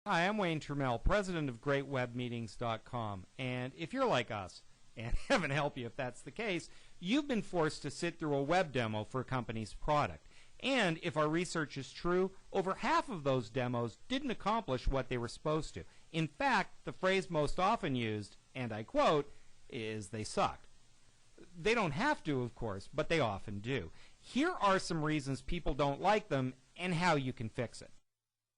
Hi, I'm Wayne Trammell, president of GreatWebMeetings.com, and if you're like us, and heaven help you if that's the case, you've been forced to sit through a web demo for a company's product. And if our research is true, over half of those demos didn't accomplish what they were supposed to. In fact, the phrase most often used, and I quote, is they sucked. They don't have to, of course, but they often do. Here are some reasons people don't like them and how you can fix it.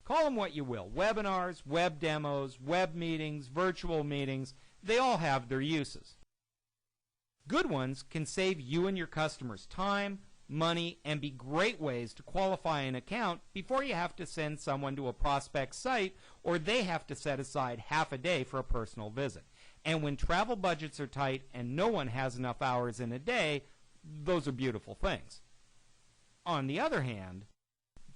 Call them what you will. Webinars, web demos, web meetings, virtual meetings, they all have their uses. Good ones can save you and your customers time, money, and be great ways to qualify an account before you have to send someone to a prospect site or they have to set aside half a day for a personal visit. And when travel budgets are tight and no one has enough hours in a day, those are beautiful things. On the other hand,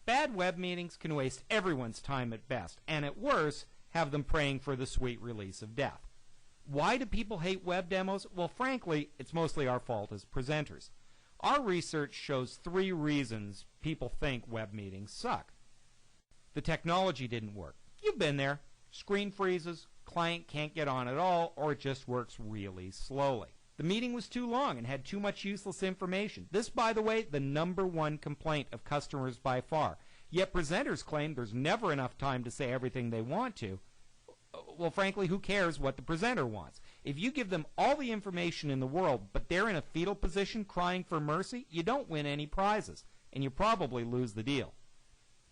bad web meetings can waste everyone's time at best, and at worst, have them praying for the sweet release of death. Why do people hate web demos? Well, frankly, it's mostly our fault as presenters. Our research shows 3 reasons people think web meetings suck. The technology didn't work. You've been there. Screen freezes, client can't get on at all, or it just works really slowly. The meeting was too long and had too much useless information. This, by the way, the #1 complaint of customers by far. Yet presenters claim there's never enough time to say everything they want to. Well, frankly, who cares what the presenter wants? If you give them all the information in the world, but they're in a fetal position crying for mercy, you don't win any prizes, and you probably lose the deal.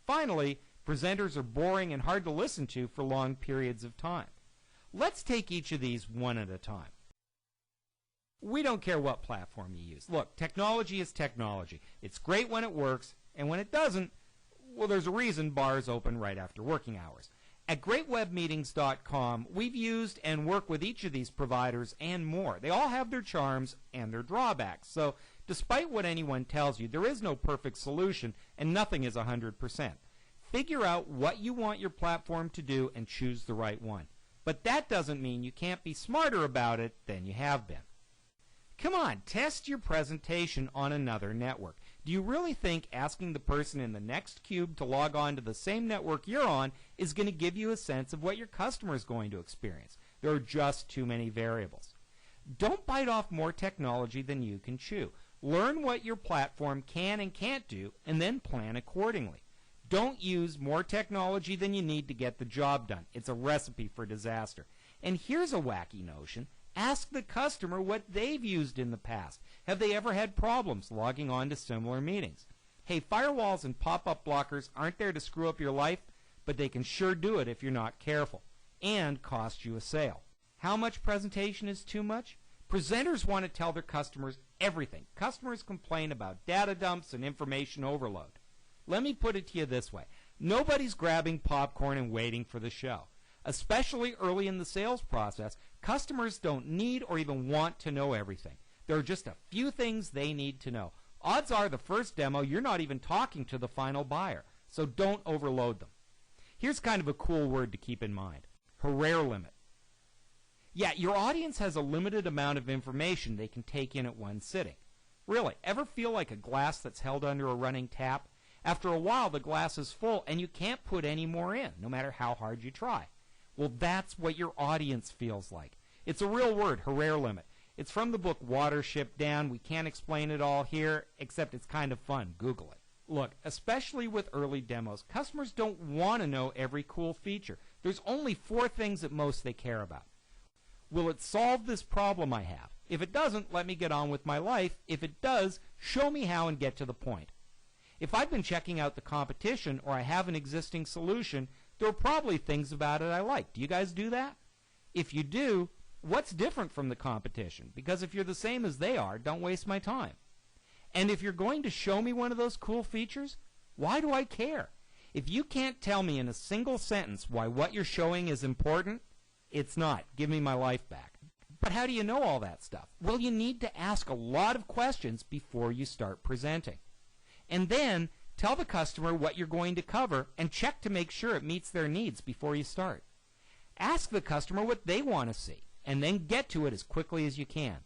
Finally, presenters are boring and hard to listen to for long periods of time. Let's take each of these one at a time. We don't care what platform you use. Look, technology is technology. It's great when it works, and when it doesn't, well, there's a reason bars open right after working hours. At GreatWebMeetings.com, we've used and work with each of these providers and more. They all have their charms and their drawbacks. So, despite what anyone tells you, there is no perfect solution, and nothing is 100%. Figure out what you want your platform to do and choose the right one. But that doesn't mean you can't be smarter about it than you have been. Come on, test your presentation on another network. Do you really think asking the person in the next cube to log on to the same network you're on is going to give you a sense of what your customer is going to experience? There are just too many variables. Don't bite off more technology than you can chew. Learn what your platform can and can't do, and then plan accordingly. Don't use more technology than you need to get the job done. It's a recipe for disaster. And here's a wacky notion. Ask the customer what they've used in the past. Have they ever had problems logging on to similar meetings? Hey, firewalls and pop-up blockers aren't there to screw up your life, but they can sure do it if you're not careful, and cost you a sale. How much presentation is too much? Presenters want to tell their customers everything. Customers complain about data dumps and information overload. Let me put it to you this way. Nobody's grabbing popcorn and waiting for the show. Especially early in the sales process, customers don't need or even want to know everything. There are just a few things they need to know. Odds are the first demo you're not even talking to the final buyer, so don't overload them. Here's kind of a cool word to keep in mind. Herrera limit. Yeah, your audience has a limited amount of information they can take in at one sitting. Really, ever feel like a glass that's held under a running tap? After a while, the glass is full and you can't put any more in, no matter how hard you try. Well, that's what your audience feels like. It's a real word, Herrera limit. It's from the book Watership Down. We can't explain it all here, except it's kind of fun. Google it. Look, especially with early demos, customers don't want to know every cool feature. There's only 4 things at most they care about. Will it solve this problem I have? If it doesn't, let me get on with my life. If it does, show me how and get to the point. If I've been checking out the competition or I have an existing solution, there are probably things about it I like. Do you guys do that? If you do, what's different from the competition? Because if you're the same as they are, don't waste my time. And if you're going to show me one of those cool features, why do I care? If you can't tell me in a single sentence why what you're showing is important, it's not. Give me my life back. But how do you know all that stuff? Well, you need to ask a lot of questions before you start presenting. And then tell the customer what you're going to cover and check to make sure it meets their needs before you start. Ask the customer what they want to see and then get to it as quickly as you can.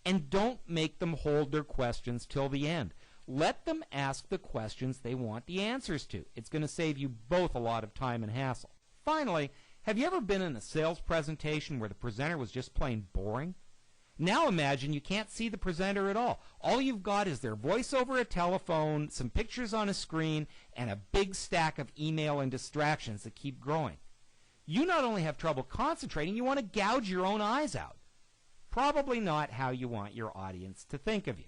And don't make them hold their questions till the end. Let them ask the questions they want the answers to. It's going to save you both a lot of time and hassle. Finally, have you ever been in a sales presentation where the presenter was just plain boring? Now imagine you can't see the presenter at all. All you've got is their voice over a telephone, some pictures on a screen, and a big stack of email and distractions that keep growing. You not only have trouble concentrating, you want to gouge your own eyes out. Probably not how you want your audience to think of you.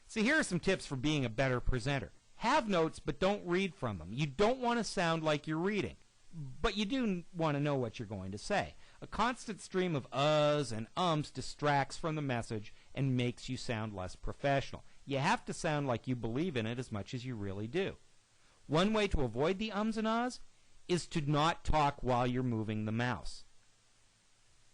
So here are some tips for being a better presenter. Have notes, but don't read from them. You don't want to sound like you're reading, but you do want to know what you're going to say. A constant stream of uhs and ums distracts from the message and makes you sound less professional. You have to sound like you believe in it as much as you really do. One way to avoid the ums and ahs is to not talk while you're moving the mouse.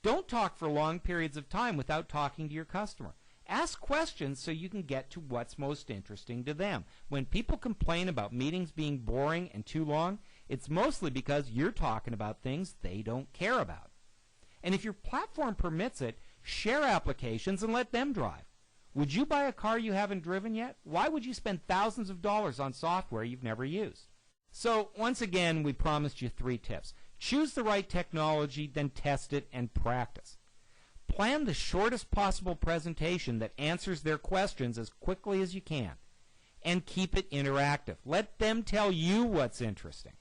Don't talk for long periods of time without talking to your customer. Ask questions so you can get to what's most interesting to them. When people complain about meetings being boring and too long, it's mostly because you're talking about things they don't care about. And if your platform permits it, share applications and let them drive. Would you buy a car you haven't driven yet? Why would you spend thousands of dollars on software you've never used? So, once again, we promised you 3 tips. Choose the right technology, then test it and practice. Plan the shortest possible presentation that answers their questions as quickly as you can. And keep it interactive. Let them tell you what's interesting.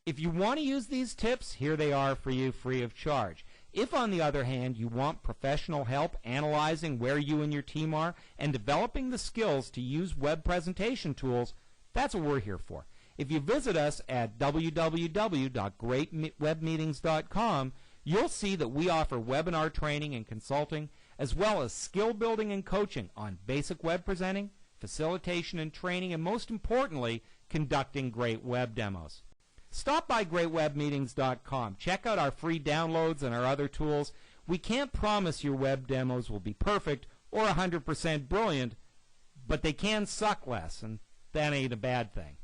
If you want to use these tips, here they are for you free of charge. If, on the other hand, you want professional help analyzing where you and your team are and developing the skills to use web presentation tools, that's what we're here for. If you visit us at www.greatwebmeetings.com, you'll see that we offer webinar training and consulting, as well as skill building and coaching on basic web presenting, facilitation and training, and most importantly, conducting great web demos. Stop by greatwebmeetings.com. Check out our free downloads and our other tools. We can't promise your web demos will be perfect or 100% brilliant, but they can suck less, and that ain't a bad thing.